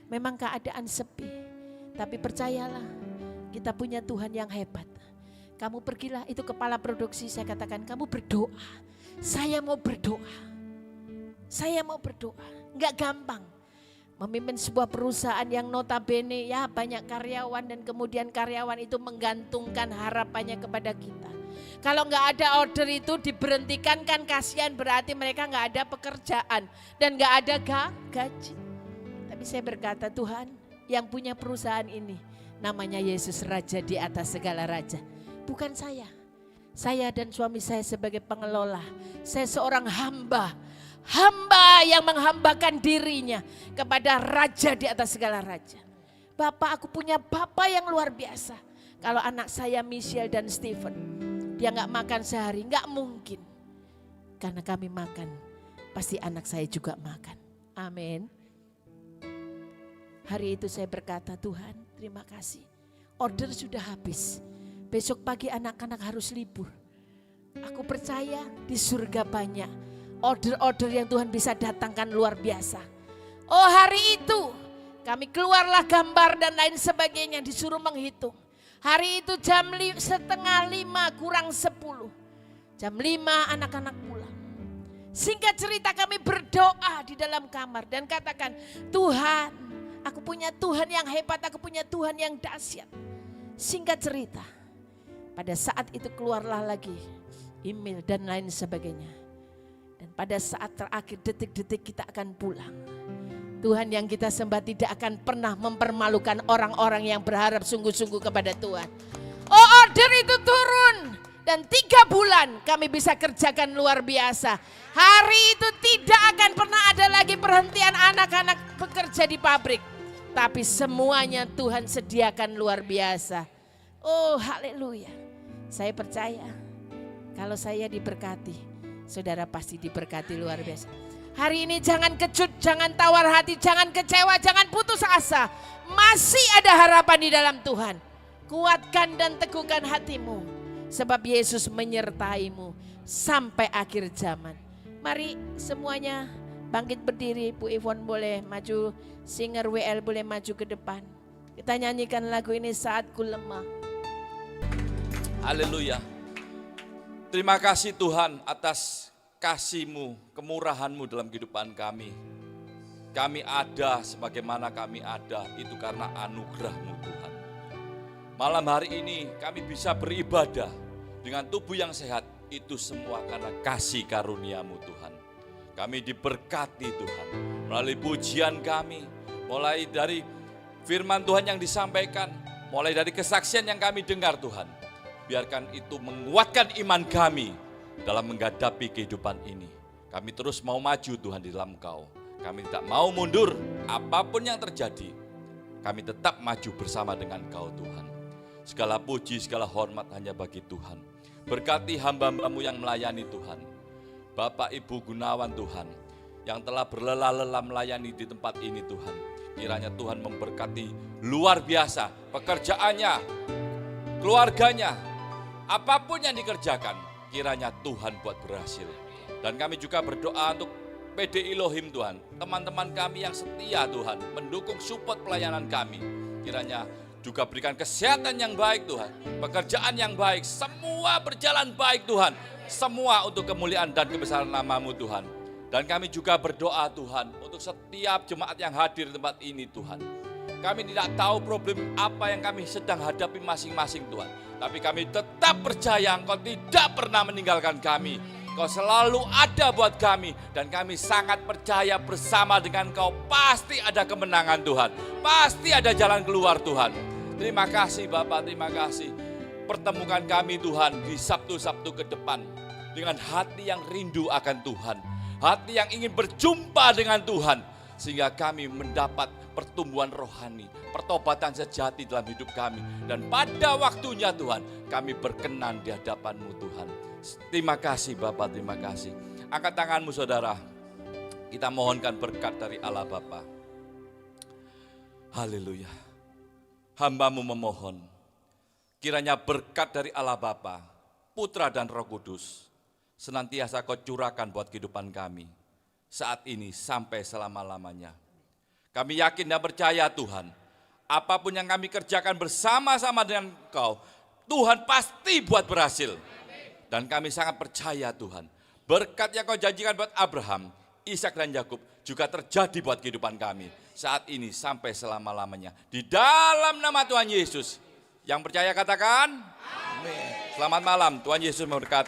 memang keadaan sepi, tapi percayalah kita punya Tuhan yang hebat. Kamu pergilah, itu kepala produksi, saya katakan kamu berdoa. Saya mau berdoa, gak gampang. Memimpin sebuah perusahaan yang notabene ya banyak karyawan dan kemudian karyawan itu menggantungkan harapannya kepada kita. Kalau nggak ada order itu diberhentikan kan kasihan, berarti mereka nggak ada pekerjaan dan nggak ada gaji. Tapi saya berkata, Tuhan yang punya perusahaan ini namanya Yesus Raja di atas segala raja. Bukan saya. Saya dan suami saya sebagai pengelola, saya seorang hamba yang menghambakan dirinya kepada Raja di atas segala raja. Bapak, aku punya Bapak yang luar biasa. Kalau anak saya Michelle dan Stephen, dia gak makan sehari, gak mungkin. Karena kami makan, pasti anak saya juga makan. Amin. Hari itu saya berkata, Tuhan terima kasih. Order sudah habis. Besok pagi anak-anak harus libur. Aku percaya di surga banyak order-order yang Tuhan bisa datangkan luar biasa. Oh hari itu kami keluarlah gambar dan lain sebagainya, disuruh menghitung. Hari itu jam 4:30 kurang 10. Jam 5 anak-anak pulang. Singkat cerita kami berdoa di dalam kamar dan katakan, Tuhan aku punya Tuhan yang hebat, aku punya Tuhan yang dahsyat. Singkat cerita, pada saat itu keluarlah lagi email dan lain sebagainya. Dan pada saat terakhir detik-detik kita akan pulang. Tuhan yang kita sembah tidak akan pernah mempermalukan orang-orang yang berharap sungguh-sungguh kepada Tuhan. Oh order itu turun. Dan 3 bulan kami bisa kerjakan luar biasa. Hari itu tidak akan pernah ada lagi perhentian anak-anak bekerja di pabrik. Tapi semuanya Tuhan sediakan luar biasa. Oh haleluya. Saya percaya kalau saya diberkati, saudara pasti diberkati luar biasa. Hari ini jangan kecut, jangan tawar hati, jangan kecewa, jangan putus asa. Masih ada harapan di dalam Tuhan. Kuatkan dan teguhkan hatimu, sebab Yesus menyertaimu sampai akhir zaman. Mari semuanya bangkit berdiri. Bu Ivon boleh maju, singer WL boleh maju ke depan. Kita nyanyikan lagu ini, Saat Ku Lemah. Haleluya. Terima kasih Tuhan atas kasih-Mu, kemurahan-Mu dalam kehidupan kami. Kami ada sebagaimana kami ada, itu karena anugerah-Mu Tuhan. Malam hari ini kami bisa beribadah dengan tubuh yang sehat, itu semua karena kasih karunia-Mu Tuhan. Kami diberkati Tuhan, melalui pujian kami, mulai dari firman Tuhan yang disampaikan, mulai dari kesaksian yang kami dengar Tuhan. Biarkan itu menguatkan iman kami dalam menghadapi kehidupan ini. Kami terus mau maju Tuhan di dalam Engkau. Kami tidak mau mundur, apapun yang terjadi. Kami tetap maju bersama dengan Engkau Tuhan. Segala puji, segala hormat hanya bagi Tuhan. Berkati hamba-Mu yang melayani Tuhan. Bapak Ibu Gunawan Tuhan, yang telah berlelah-lelah melayani di tempat ini Tuhan. Kiranya Tuhan memberkati luar biasa pekerjaannya, keluarganya, apapun yang dikerjakan, kiranya Tuhan buat berhasil. Dan kami juga berdoa untuk PD Elohim Tuhan, teman-teman kami yang setia Tuhan, mendukung support pelayanan kami. Kiranya juga berikan kesehatan yang baik Tuhan, pekerjaan yang baik, semua berjalan baik Tuhan. Semua untuk kemuliaan dan kebesaran nama-Mu Tuhan. Dan kami juga berdoa Tuhan untuk setiap jemaat yang hadir di tempat ini Tuhan. Kami tidak tahu problem apa yang kami sedang hadapi masing-masing Tuhan. Tapi kami tetap percaya Engkau tidak pernah meninggalkan kami. Engkau selalu ada buat kami. Dan kami sangat percaya bersama dengan Engkau pasti ada kemenangan Tuhan. Pasti ada jalan keluar Tuhan. Terima kasih Bapak, terima kasih. Pertemukan kami Tuhan di Sabtu-Sabtu ke depan. Dengan hati yang rindu akan Tuhan. Hati yang ingin berjumpa dengan Tuhan. Sehingga kami mendapat pertumbuhan rohani, pertobatan sejati dalam hidup kami. Dan pada waktunya Tuhan, kami berkenan di hadapan-Mu Tuhan. Terima kasih Bapak, terima kasih. Angkat tanganmu saudara, kita mohonkan berkat dari Allah Bapa. Haleluya. Hamba-Mu memohon, kiranya berkat dari Allah Bapa, Putra dan Roh Kudus, senantiasa Kau curahkan buat kehidupan kami. Saat ini sampai selama-lamanya. Kami yakin dan percaya Tuhan, apapun yang kami kerjakan bersama-sama dengan Engkau, Tuhan pasti buat berhasil. Dan kami sangat percaya Tuhan, berkat yang Kau janjikan buat Abraham, Ishak dan Yakub juga terjadi buat kehidupan kami. Saat ini sampai selama-lamanya. Di dalam nama Tuhan Yesus. Yang percaya katakan, amin. Selamat malam, Tuhan Yesus memberkati.